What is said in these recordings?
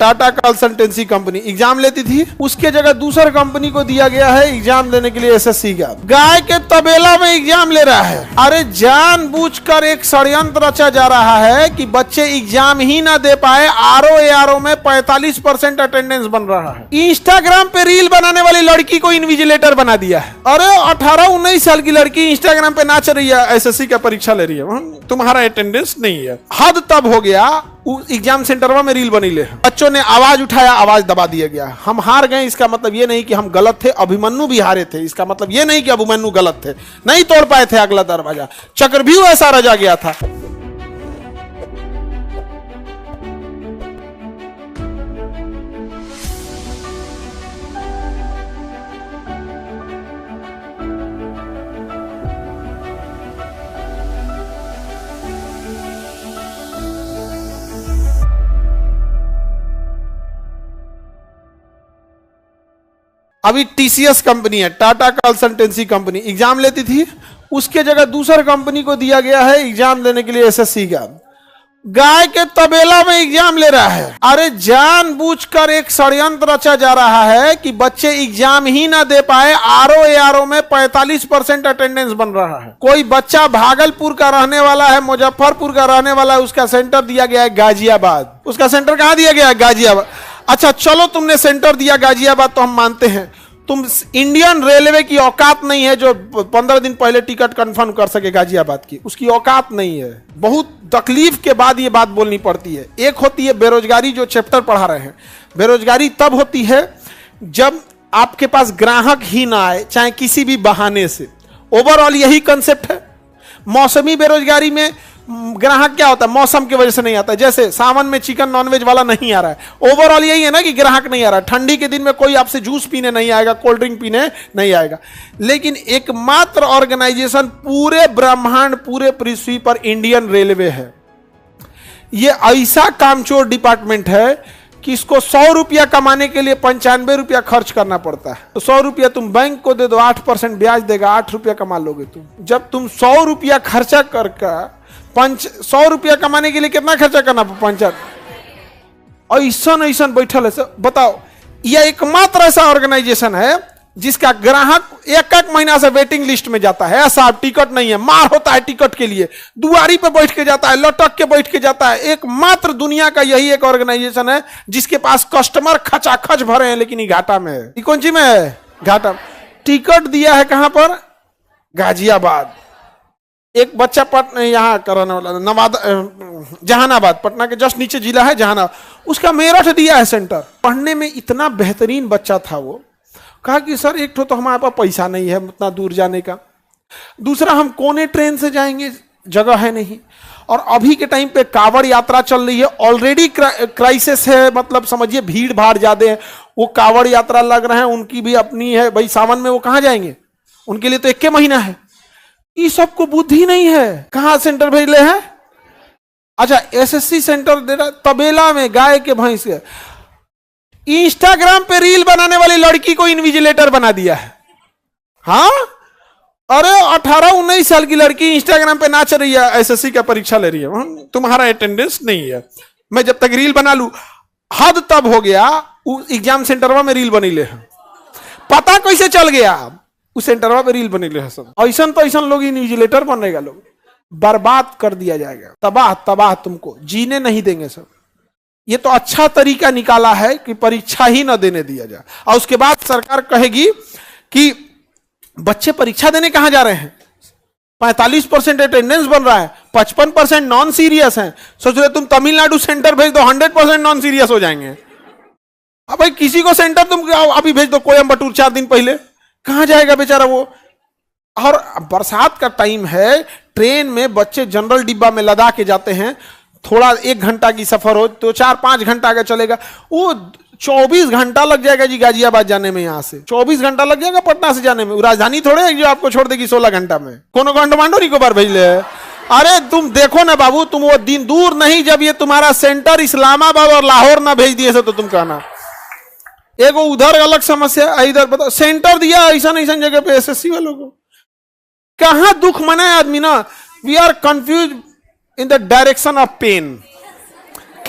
Tata consultancy company exam लेती थी, उसके जगह दूसर कंपनी को दिया गया है एग्जाम देने के लिए एसएससी का। गाय के तबेला में एग्जाम ले रहा है। अरे जानबूझकर एक षड्यंत्र रचा जा रहा है कि बच्चे एग्जाम ही ना दे पाए। आरओ में 45% अटेंडेंस बन रहा है। इंस्टाग्राम पे रील बनाने वाली लड़की को इन्विजिलेटर बना दिया है। अरे 18-19 साल की लड़की इंस्टाग्राम पे नाच रही है, एसएससी का परीक्षा ले रही है, तुम्हारा अटेंडेंस नहीं है। हद तब हो गया, एग्जाम सेंटर में रील बनी ले, बच्चों ने आवाज उठाया, आवाज दबा दिया गया। हम हार गए, इसका मतलब ये नहीं कि हम गलत थे, अभिमन्यु भी हारे थे। इसका मतलब ये नहीं कि अभिमन्यु गलत थे, नहीं तोड़ पाए थे अगला दरवाजा। चक्रव्यूह ऐसा रचा गया था। अभी टीसीएस कंपनी है, टाटा कंसल्टेंसी कंपनी एग्जाम लेती थी, उसके जगह दूसर कंपनी को दिया गया है एग्जाम देने के लिए एसएससी का। गाय के तबेला में एग्जाम ले रहा है। अरे जानबूझकर एक षड्यंत्र रचा जा रहा है कि बच्चे एग्जाम ही ना दे पाए। आरओ में 45% अटेंडेंस बन रहा है। कोई बच्चा भागलपुर का रहने वाला है, मुजफ्फरपुर का रहने वाला है, उसका सेंटर दिया गया है गाजियाबाद। उसका सेंटर कहां दिया गया है? गाजियाबाद। अच्छा चलो, तुमने सेंटर दिया गाजियाबाद तो हम मानते हैं। तुम इंडियन रेलवे की औकात नहीं है जो 15 दिन पहले टिकट कंफर्म कर सके गाजियाबाद की, उसकी औकात नहीं है। बहुत तकलीफ के बाद ये बात बोलनी पड़ती है। एक होती है बेरोजगारी, जो चैप्टर पढ़ा रहे हैं। बेरोजगारी तब होती है जब आपके पास ग्राहक ही ना आए, चाहे किसी भी बहाने से। ओवरऑल यही कंसेप्ट है। मौसमी बेरोजगारी में ग्राहक क्या होता है? मौसम की वजह से नहीं आता। जैसे सावन में चिकन नॉनवेज वाला नहीं आ रहा है, ओवरऑल यही है ना कि ग्राहक नहीं आ रहा है। ठंडी के दिन में कोई आपसे जूस पीने नहीं आएगा, कोल्ड ड्रिंक पीने नहीं आएगा। लेकिन एकमात्र ऑर्गेनाइजेशन पूरे ब्रह्मांड, पूरे पृथ्वी पर इंडियन रेलवे है। यह ऐसा कामचोर डिपार्टमेंट है कि इसको 100 रुपया कमाने के लिए 95 रुपया खर्च करना पड़ता है। तो 100 रुपया तुम बैंक को दे दो, 8% ब्याज देगा, 8 रुपया कमा लोगे तुम। जब तुम 100 रुपया खर्चा करके 100 रुपया कमाने के लिए कितना खर्चा करना? 5 ऐसा बैठल है। बताओ, यह एकमात्र ऐसा ऑर्गेनाइजेशन है जिसका ग्राहक एक महीना से वेटिंग लिस्ट में जाता है। ऐसा टिकट नहीं है, मार होता है टिकट के लिए, दुआरी पे बैठ के जाता है, लटक के बैठ के जाता है। एकमात्र दुनिया का यही एक ऑर्गेनाइजेशन है जिसके पास कस्टमर खचाखच भरे हैं, लेकिन ये घाटा में है। ये कौन सी में है? घाटा। टिकट दिया है कहां पर? गाजियाबाद। एक बच्चा पटना यहाँ कराने वाला, नवादा, जहानाबाद, पटना के जस्ट नीचे जिला है जहानाबाद, उसका मेरठ दिया है सेंटर। पढ़ने में इतना बेहतरीन बच्चा था वो। कहा कि सर एक तो हमारे पास पैसा नहीं है उतना दूर जाने का, दूसरा हम कोने ट्रेन से जाएंगे, जगह है नहीं, और अभी के टाइम पे कांवड़ यात्रा चल रही है, ऑलरेडी क्राइसिस है, मतलब समझिए भीड़ भाड़ ज्यादा है। वो कांवड़ यात्रा लग रहे हैं, उनकी भी अपनी है भाई, सावन में वो कहाँ जाएंगे? उनके लिए तो 1 महीना है। ये सबको बुद्धि नहीं है। कहां सेंटर भेज ले हैं? अच्छा, एसएससी सेंटर दे रहा, तबेला में गाय के भैंस के। इंस्टाग्राम पे रील बनाने वाली लड़की को इन्विजिलेटर बना दिया है। हाँ, अरे 18-19 साल की लड़की इंस्टाग्राम पे नाच रही है, एसएससी का परीक्षा ले रही है, तुम्हारा अटेंडेंस नहीं है। मैं जब तक रील बना लू। हद तब हो गया, एग्जाम सेंटर में रील बनी ले। पता कैसे चल गया? उस सेंटर पे रील बने ले सब। ऐसा तो ऐसा लोग इन्विजिलेटर बनेगा, लोग बर्बाद कर दिया जाएगा, तबाह तबाह, तुमको जीने नहीं देंगे सब। ये तो अच्छा तरीका निकाला है कि परीक्षा ही न देने दिया जाए, और उसके बाद सरकार कहेगी कि बच्चे परीक्षा देने कहां जा रहे हैं? 45% अटेंडेंस बन रहा है, 55% नॉन सीरियस है। सोच रहे तुम तमिलनाडु सेंटर भेज दो, 100% नॉन सीरियस हो जाएंगे। अब भाई किसी को सेंटर तुम अभी भेज दो कोयम्बटूर 4 दिन पहले, कहां जाएगा बेचारा वो? और बरसात का टाइम है, ट्रेन में बच्चे जनरल डिब्बा में लदा के जाते हैं। थोड़ा 1 घंटा की सफर हो तो 4-5 घंटा का चलेगा, वो 24 घंटा लग जाएगा जी गाजियाबाद जाने में। यहां से 24 घंटा लग जाएगा पटना से जाने में। राजधानी थोड़े है जो आपको छोड़ देगी 16 घंटा में। कोनो कांडमांडो निकोबार भेज ले। अरे तुम देखो ना बाबू, तुम वो दिन दूर नहीं जब ये तुम्हारा सेंटर इस्लामाबाद और लाहौर ना भेज दिए तो तुम कहना। एगो उधर अलग समस्या, इधर बताओ सेंटर दिया ऐसा जगह पे एसएससी वालों को। कहां दुख मनाए आदमी ना। We are confuse in the direction of pain.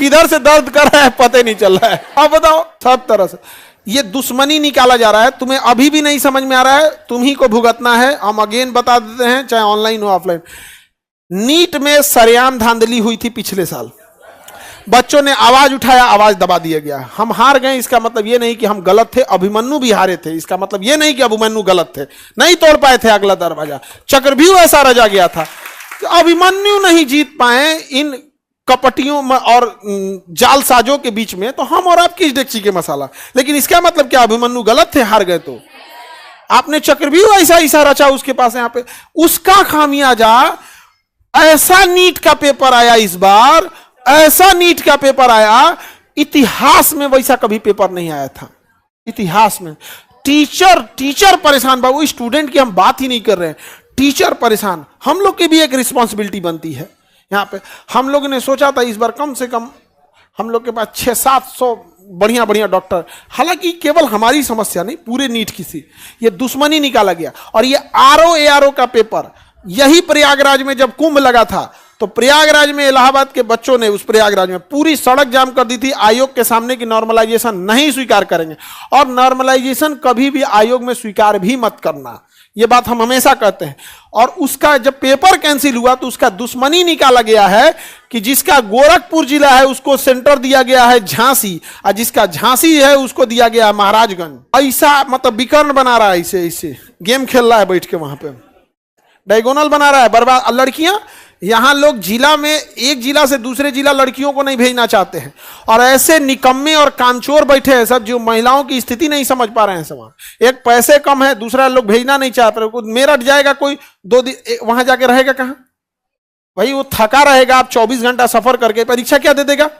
किधर से दर्द कर रहा है पता ही नहीं चल रहा है। अब बताओ, सब तरह से ये दुश्मनी निकाला जा रहा है। तुम्हें अभी भी नहीं समझ में आ रहा है, तुम ही को भुगतना है। हम अगेन बता देते हैं, चाहे ऑनलाइन हो ऑफलाइन। नीट में सरेआम धांधली हुई थी पिछले साल, बच्चों ने आवाज उठाया, आवाज दबा दिया गया। हम हार गए, इसका मतलब यह नहीं कि हम गलत थे। अभिमन्यु भी हारे थे, इसका मतलब यह नहीं कि अभिमन्यु गलत थे, नहीं तोड़ पाए थे अगला दरवाजा। चक्रव्यूह ऐसा रचा गया था, अभिमन्यु नहीं जीत पाए इन कपटियों और जालसाजों के बीच में, तो हम और आप किस डेक्ची के मसाला। लेकिन इसका मतलब क्या अभिमन्यु गलत थे, हार गए? तो आपने चक्रव्यूह ऐसा रचा उसके पास, यहां पे उसका खामियाजा। ऐसा नीट का पेपर आया इस बार, ऐसा नीट का पेपर आया, इतिहास में वैसा कभी पेपर नहीं आया था, इतिहास में। टीचर परेशान, बाबू स्टूडेंट की हम बात ही नहीं कर रहे हैं, टीचर परेशान। हम लोग की भी एक रिस्पॉन्सिबिलिटी बनती है यहाँ पे। हम लोग ने सोचा था इस बार कम से कम हम लोग के पास 600-700 बढ़िया बढ़िया डॉक्टर, हालांकि केवल हमारी समस्या नहीं, पूरे नीट की थी। ये दुश्मनी निकाला गया। और ये आरओ का पेपर, यही प्रयागराज में जब कुंभ लगा था, तो प्रयागराज में इलाहाबाद के बच्चों ने उस प्रयागराज में पूरी सड़क जाम कर दी थी आयोग के सामने कि नॉर्मलाइजेशन नहीं स्वीकार करेंगे। और नॉर्मलाइजेशन कभी भी आयोग में स्वीकार भी मत करना, यह बात हम हमेशा कहते हैं। और उसका जब पेपर कैंसिल हुआ तो उसका दुश्मनी निकाला गया है कि जिसका गोरखपुर जिला है उसको सेंटर दिया गया है झांसी, और जिसका झांसी है उसको दिया गया है महाराजगंज। ऐसा मतलब विकर्ण बना रहा है, इसे गेम खेल रहा है बैठ के वहां पे, डायगोनल बना रहा है, बर्बाद। लड़कियां यहां लोग जिला में, एक जिला से दूसरे जिला लड़कियों को नहीं भेजना चाहते हैं, और ऐसे निकम्मे और कामचोर बैठे हैं सब जो महिलाओं की स्थिति नहीं समझ पा रहे हैं। सब एक पैसे कम है, दूसरा लोग भेजना नहीं चाह रहे। मेरठ जाएगा कोई 2 दिन, वहां जाके रहेगा कहां भाई? वो थका रहेगा। आप 24 घंटा सफर करके परीक्षा क्या दे देगा?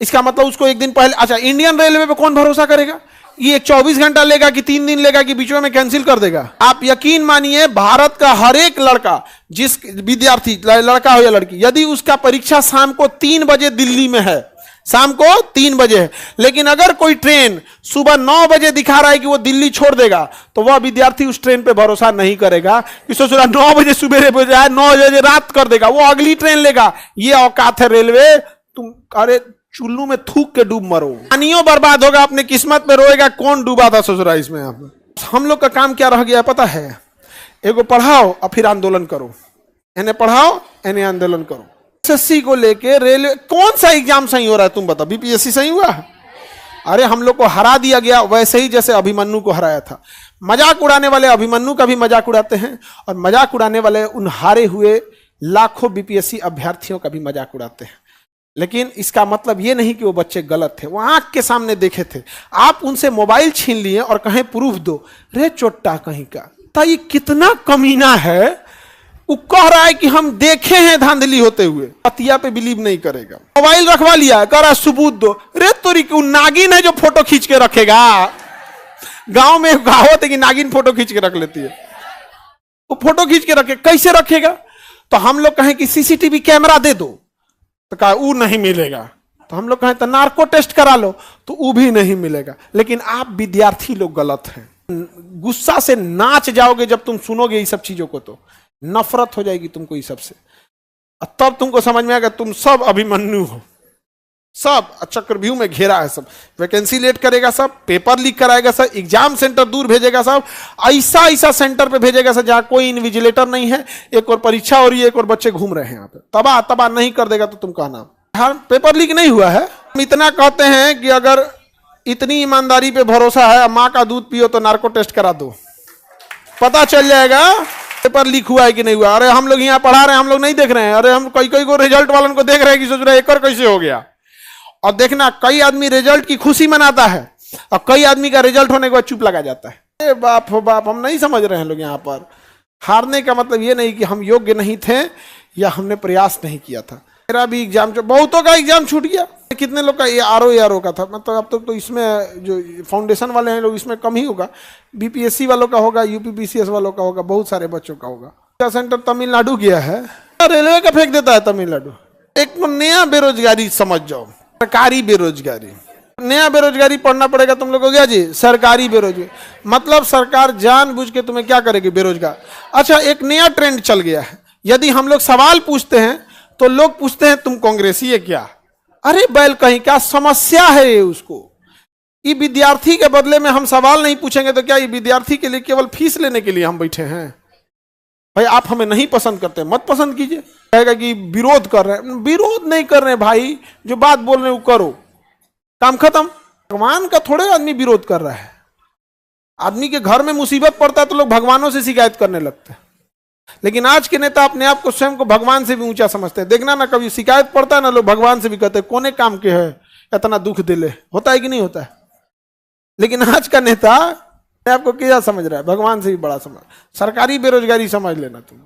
इसका मतलब उसको एक दिन पहले। अच्छा, इंडियन रेलवे पे कौन भरोसा करेगा? ये 24 घंटा लेगा कि 3 दिन लेगा कि बीच में कैंसिल कर देगा? आप यकीन मानिए, भारत का हर एक लड़का, जिस विद्यार्थी, लड़का हो या लड़की, यदि उसका परीक्षा शाम को 3 बजे दिल्ली में है, शाम को 3 बजे है, लेकिन अगर कोई ट्रेन सुबह 9 बजे दिखा रहा है कि वो दिल्ली छोड़ देगा, तो वह विद्यार्थी उस ट्रेन पे भरोसा नहीं करेगा कि सोच रहा 9 बजे सुबह बजाय 9 बजे रात कर देगा, वो अगली ट्रेन लेगा। ये औकात है रेलवे। तुम अरे चुल्लू में थूक के डूब मरो, पानियों बर्बाद होगा, अपने किस्मत में रोएगा। कौन डूबा था ससुरा इसमें? हम लोग का काम क्या रह गया पता है? एगो पढ़ाओ और फिर आंदोलन करो, इन्हें पढ़ाओ इन्हें आंदोलन करो। एसएससी को लेके रेलवे, कौन सा एग्जाम सही हो रहा है? तुम बताओ, बीपीएससी सही हुआ? अरे हम लोग को हरा दिया गया, वैसे ही जैसे अभिमन्यु को हराया था। मजाक उड़ाने वाले अभिमन्यु का भी मजाक उड़ाते हैं, और मजाक उड़ाने वाले उन हारे हुए लाखों बीपीएससी अभ्यर्थियों का भी मजाक उड़ाते हैं। लेकिन इसका मतलब यह नहीं कि वो बच्चे गलत थे, वो आंख के सामने देखे थे। आप उनसे मोबाइल छीन लिए और कहें प्रूफ दो, रे चोट्टा कहीं का। तो ये कितना कमीना है। वो कह रहा है कि हम देखे हैं धांधली होते हुए, पतिया पे बिलीव नहीं करेगा। मोबाइल रखवा लिया, कह रहा सबूत दो। रे तोरी की नागिन है जो फोटो खींच के रखेगा। गांव में कहावत है कि नागिन फोटो खींच के रख लेती है। वो फोटो खींच के रखे, कैसे रखेगा? तो हम लोग कहें कि सीसीटीवी कैमरा दे दो, तो कहा वो नहीं मिलेगा। तो हम लोग कहें तो नार्को टेस्ट करा लो, तो वो भी नहीं मिलेगा। लेकिन आप विद्यार्थी लोग गलत हैं। गुस्सा से नाच जाओगे जब तुम सुनोगे ये सब चीजों को, तो नफरत हो जाएगी तुमको ये सबसे। तब तुमको समझ में आएगा तुम सब अभिमन्यु हो। सब चक्रव्यूह में घेरा है, सब वैकेंसी लेट करेगा, सब पेपर लीक कराएगा, सब एग्जाम सेंटर दूर भेजेगा, सब ऐसा सेंटर पे भेजेगा सब जहां कोई इन्विजिलेटर नहीं है। एक और परीक्षा हो रही है, एक और बच्चे घूम रहे हैं यहाँ पे। तबाह नहीं कर देगा तो तुम कहना हर पेपर लीक नहीं हुआ है। हम इतना कहते हैं कि अगर इतनी ईमानदारी पे भरोसा है, माँ का दूध पियो तो नार्को टेस्ट करा दो, पता चल जाएगा पेपर लीक हुआ है कि नहीं हुआ। अरे हम लोग यहाँ पढ़ा रहे हैं, हम लोग नहीं देख रहे हैं। अरे हम कई को रिजल्ट वालों को देख रहे हैं कि सोच रहे हैं एक कैसे हो गया। और देखना, कई आदमी रिजल्ट की खुशी मनाता है और कई आदमी का रिजल्ट होने के बाद चुप लगा जाता है। अरे बाप हो बाप, हम नहीं समझ रहे हैं लोग यहाँ पर। हारने का मतलब ये नहीं कि हम योग्य नहीं थे या हमने प्रयास नहीं किया था। मेरा भी एग्जाम, बहुतों का एग्जाम छूट गया। कितने लोग का? ये आरओ का था। मतलब अब तक तो इसमें जो फाउंडेशन वाले हैं लोग, इसमें कम ही होगा। बीपीएससी वालों का होगा, यूपीपीसीएस वालों का होगा, बहुत सारे बच्चों का होगा। सेंटर तमिलनाडु गया है, रेलवे का फेंक देता है तमिलनाडु। एक नया बेरोजगारी समझ जाओ, सरकारी बेरोजगारी। नया बेरोजगारी पढ़ना पड़ेगा तुम लोग को क्या जी? सरकारी बेरोजगारी। मतलब सरकार जानबूझ के तुम्हें क्या करेगी? बेरोजगार। अच्छा, एक नया ट्रेंड चल गया है। यदि हम लोग सवाल पूछते हैं तो लोग पूछते हैं तुम कांग्रेसी है क्या? अरे बैल कहीं क्या समस्या है ये उसको। ये विद्यार्थी के बदले में हम सवाल नहीं पूछेंगे तो क्या ये विद्यार्थी के लिए केवल फीस लेने के लिए हम बैठे हैं? भाई आप हमें नहीं पसंद करते, मत पसंद कीजिए। कहेगा कि विरोध कर रहे हैं, विरोध नहीं कर रहे भाई, जो बात बोल रहे हैं वो करो, काम खत्म। भगवान का थोड़े आदमी विरोध कर रहा है। आदमी के घर में मुसीबत पड़ता है तो लोग भगवानों से शिकायत करने लगते हैं, लेकिन आज के नेता अपने आप को स्वयं को भगवान से भी ऊंचा समझते हैं। देखना ना, कभी शिकायत पड़ता है ना, लोग भगवान से भी कहते हैं कोने काम के है इतना दुख दिले, होता है कि नहीं होता है? लेकिन आज का नेता आपको क्या समझ रहा है? भगवान से भी बड़ा समझ, सरकारी बेरोजगारी समझ लेना तुम।